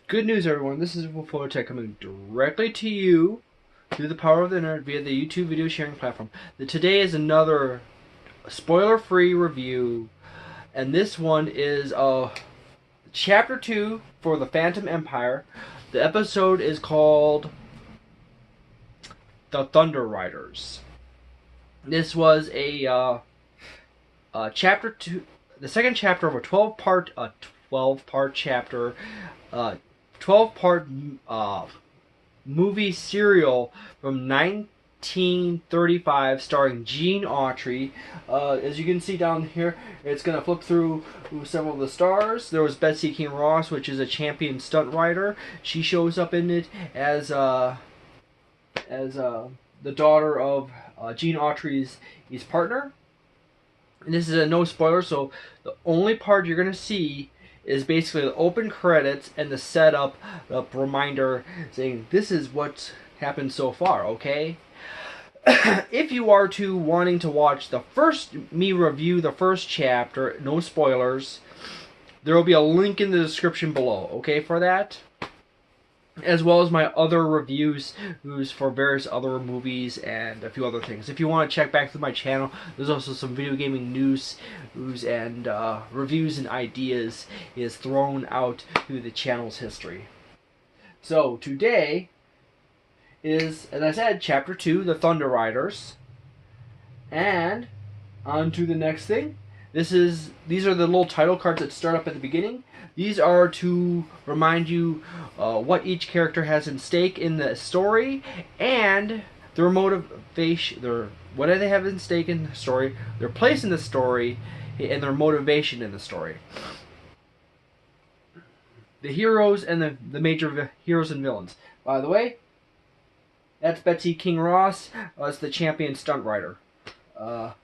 Good news, everyone. This is Tech coming directly to you through the power of the internet via the YouTube video sharing platform. Today is another spoiler-free review, and this one is Chapter 2 for The Phantom Empire. The episode is called The Thunder Riders. This was a Chapter 2, the second chapter of a 12-part chapter, 12-part movie serial from 1935 starring Gene Autry. As you can see down here, it's going to flip through several of the stars. There was Betsy King Ross, which is a champion stunt rider. She shows up in it as the daughter of Gene Autry's partner. And this is a no spoiler, so the only part you're going to see is basically the open credits and the setup, the reminder saying this is what's happened so far, okay? If you are wanting to watch me review the first chapter, no spoilers, there will be a link in the description below, okay, for that? As well as my other reviews for various other movies and a few other things. If you want to check back through my channel, there's also some video gaming news and reviews and ideas is thrown out through the channel's history. So today is, as I said, Chapter 2, The Thunder Riders. And on to the next thing. These are the little title cards that start up at the beginning. These are to remind you what each character has in stake in the story and their motivation. What do they have in stake in the story? Their place in the story and their motivation in the story. The heroes and the major heroes and villains. By the way, that's Betsy King Ross. That's the champion stunt rider. I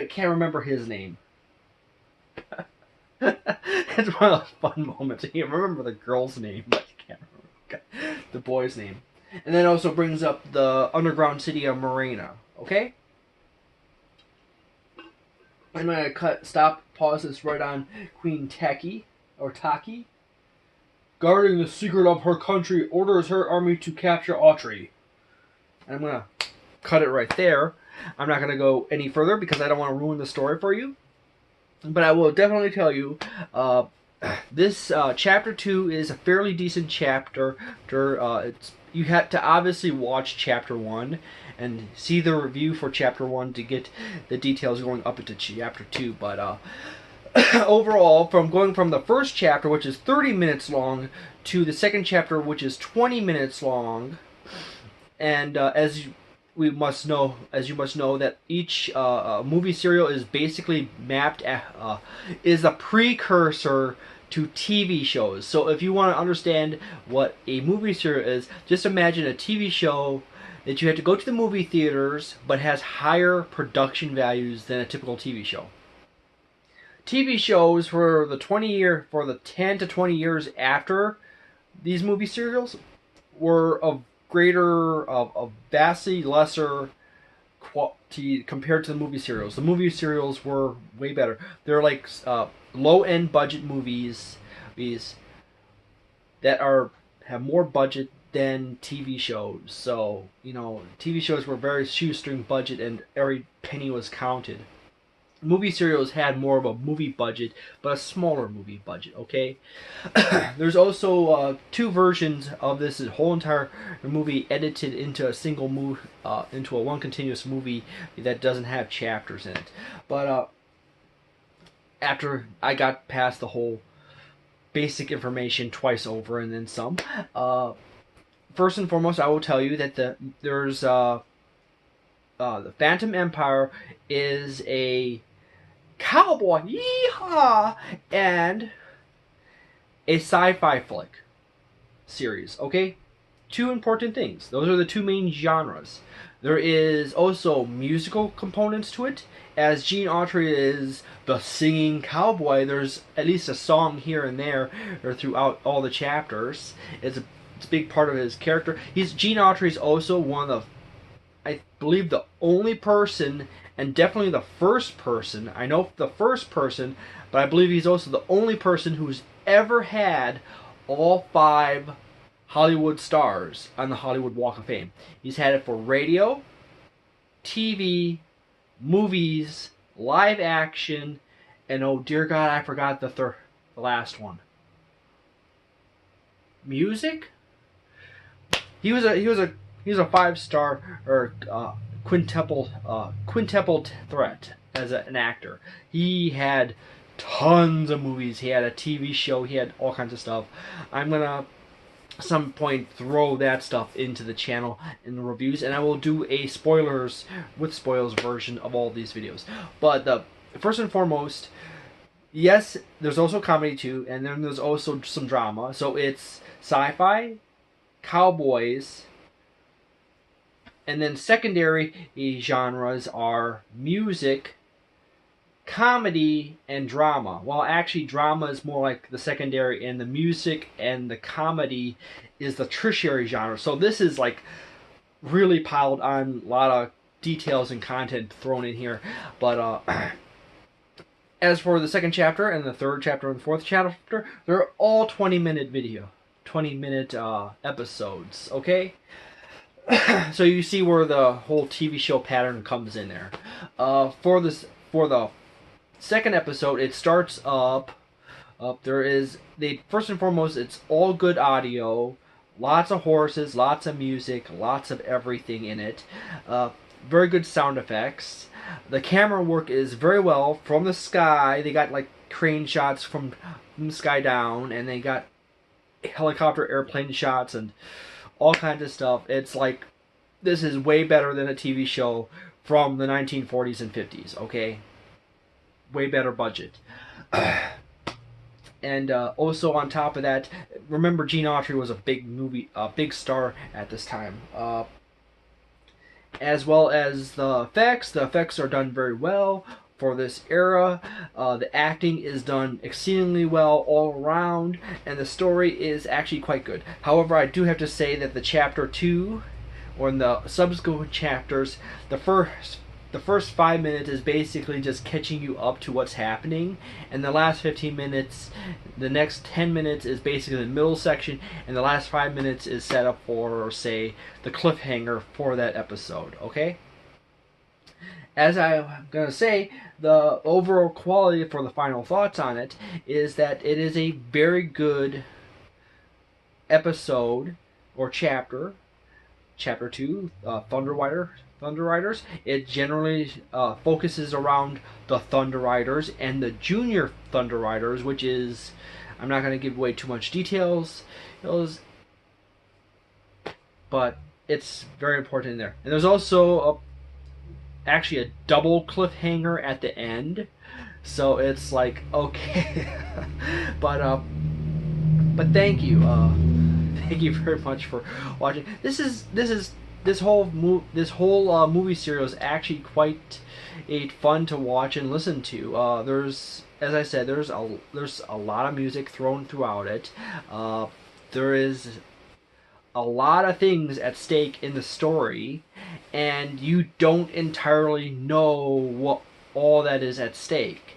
can't remember his name. It's one of those fun moments. I can't remember the girl's name, but I can't remember the boy's name. And then also brings up the underground city of Marina. Okay? I'm going to pause this right on Queen Taki. Guarding the secret of her country, orders her army to capture Autry. And I'm going to cut it right there. I'm not going to go any further because I don't want to ruin the story for you. But I will definitely tell you, this Chapter 2 is a fairly decent chapter. You have to obviously watch Chapter 1 and see the review for Chapter 1 to get the details going up into Chapter 2. But overall, going from the first chapter, which is 30 minutes long, to the second chapter, which is 20 minutes long, and as you must know that each movie serial is basically mapped is a precursor to TV shows. So if you want to understand what a movie serial is, just imagine a TV show that you have to go to the movie theaters but has higher production values than a typical TV show. TV shows for the 10 to 20 years after these movie serials were of vastly lesser quality compared to the movie serials. The movie serials were way better. They're like low-end budget movies that have more budget than TV shows. So, TV shows were very shoestring budget and every penny was counted. Movie serials had more of a movie budget, but a smaller movie budget, okay? There's also two versions of this whole entire movie edited into a single movie, into a one continuous movie that doesn't have chapters in it. But after I got past the whole basic information twice over and then some, first and foremost, I will tell you that the Phantom Empire is a cowboy, yeehaw, and a sci-fi flick series, okay? Two important things. Those are the two main genres. There is also musical components to it. As Gene Autry is the singing cowboy, there's at least a song here and there or throughout all the chapters. It's a big part of his character. Gene Autry is also one of I believe the only person, and definitely the first person, I know the first person, but I believe he's also the only person who's ever had all 5 Hollywood stars on the Hollywood Walk of Fame. He's had it for radio, TV, movies, live action, and oh dear God, I forgot the last one. Music. He was a 5-star or quintuple threat as an actor. He had tons of movies. He had a TV show. He had all kinds of stuff. I'm gonna some point throw that stuff into the channel in the reviews, and I will do a spoilers version of all these videos. But first and foremost, yes, there's also comedy too, and then there's also some drama. So it's sci-fi, cowboys, and then secondary genres are music, comedy, and drama. Well, actually, drama is more like the secondary, and the music and the comedy is the tertiary genre. So this is like really piled on, a lot of details and content thrown in here. But as for the second chapter and the third chapter and the fourth chapter, they're all 20-minute video, 20-minute episodes. Okay. So you see where the whole TV show pattern comes in there. For the second episode, it starts up. First and foremost, it's all good audio, lots of horses, lots of music, lots of everything in it. Very good sound effects. The camera work is very well from the sky. They got like crane shots from the sky down, and they got helicopter airplane shots and all kinds of stuff. It's like, this is way better than a TV show from the 1940s and 50s, okay? Way better budget. And also on top of that, remember Gene Autry was a big star at this time. As well as the effects are done very well for this era. The acting is done exceedingly well all around, and the story is actually quite good. However, I do have to say that the chapter 2, or in the subsequent chapters, the first 5 minutes is basically just catching you up to what's happening, and the last 15 minutes, the next 10 minutes is basically the middle section, and the last 5 minutes is set up for, say, the cliffhanger for that episode, okay? As I'm going to say, the overall quality for the final thoughts on it is that it is a very good episode or chapter. Chapter 2, Thunder Riders. It generally focuses around the Thunder Riders and the Junior Thunder Riders, which is, I'm not going to give away too much details, but it's very important in there. And there's also actually a double cliffhanger at the end, so it's like, okay. but thank you. Thank you very much for watching. This whole movie series is actually quite fun to watch and listen to. There's, as I said, there's a lot of music thrown throughout it. There is a lot of things at stake in the story, and you don't entirely know what all that is at stake.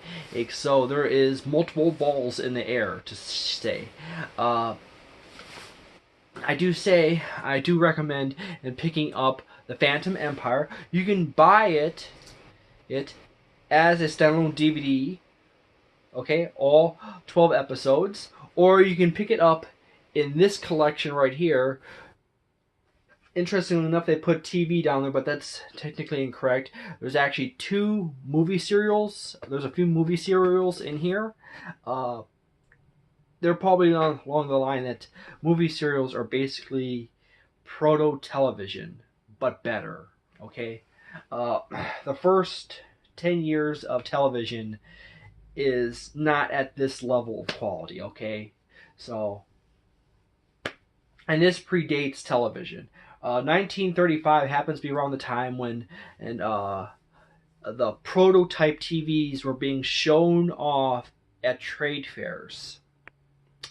So there is multiple balls in the air, to say. I do recommend picking up The Phantom Empire. You can buy it as a standalone DVD, okay, all 12 episodes, or you can pick it up in this collection right here. Interestingly enough, they put TV down there, but that's technically incorrect. There's actually 2 movie serials. There's a few movie serials in here. They're probably along the line that movie serials are basically proto-television, but better, okay? The first 10 years of television is not at this level of quality, okay? So, and this predates television. 1935 happens to be around the time when the prototype TVs were being shown off at trade fairs.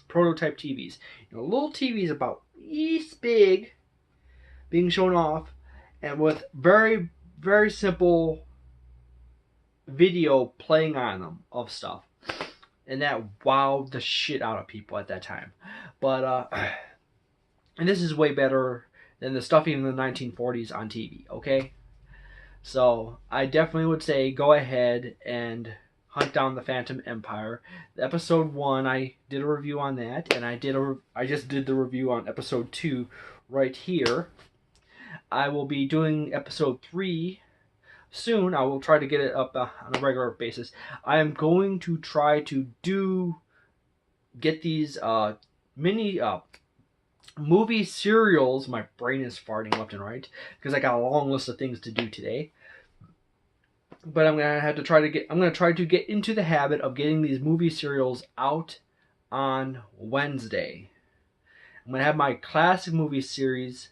Prototype TVs. Little TVs about this big being shown off, and with very, very simple video playing on them of stuff. and that wowed the shit out of people at that time. But and this is way better than the stuff in the 1940s on TV. Okay, so I definitely would say go ahead and hunt down the Phantom Empire. Episode 1, I did a review on that, and I just did the review on episode 2 right here. I will be doing episode 3 soon. I will try to get it up on a regular basis. I am going to try to get these mini movie serials. My brain is farting left and right because I got a long list of things to do today. But I'm gonna try to get into the habit of getting these movie serials out on Wednesday. I'm gonna have my classic movie series,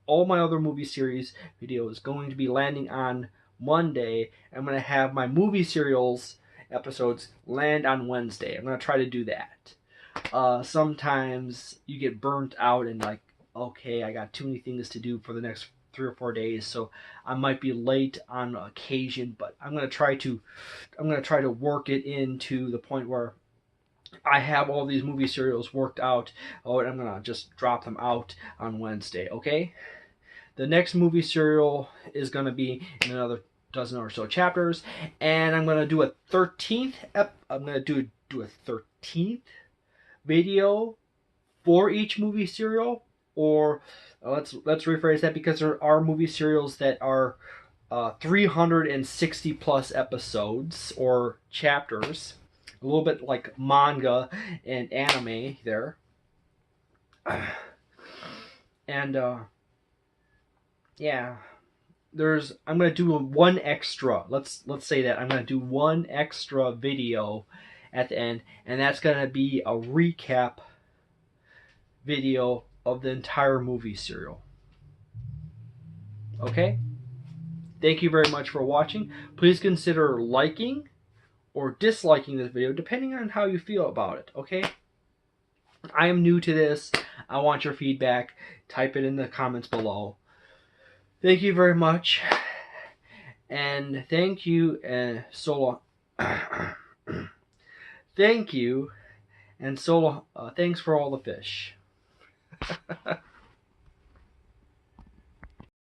all my other movie series videos going to be landing on Monday. I'm gonna have my movie serials episodes land on Wednesday. I'm gonna try to do that. Sometimes you get burnt out and like, okay, I got too many things to do for the next 3 or 4 days, so I might be late on occasion, but I'm gonna try to work it into the point where I have all these movie serials worked out. Oh, and I'm gonna just drop them out on Wednesday. Okay. The next movie serial is gonna be in another dozen or so chapters, and I'm gonna do a 13th. I'm gonna do a 13th video for each movie serial. Or let's rephrase that, because there are movie serials that are 360 plus episodes or chapters, a little bit like manga and anime there. And yeah, I'm gonna do one extra. Let's say that I'm gonna do one extra video at the end, and that's gonna be a recap video of the entire movie serial. Okay? Thank you very much for watching. Please consider liking or disliking this video, depending on how you feel about it. Okay? I am new to this. I want your feedback. Type it in the comments below. Thank you very much. And thank you, Solo. Thank you, and Solo. Thanks for all the fish.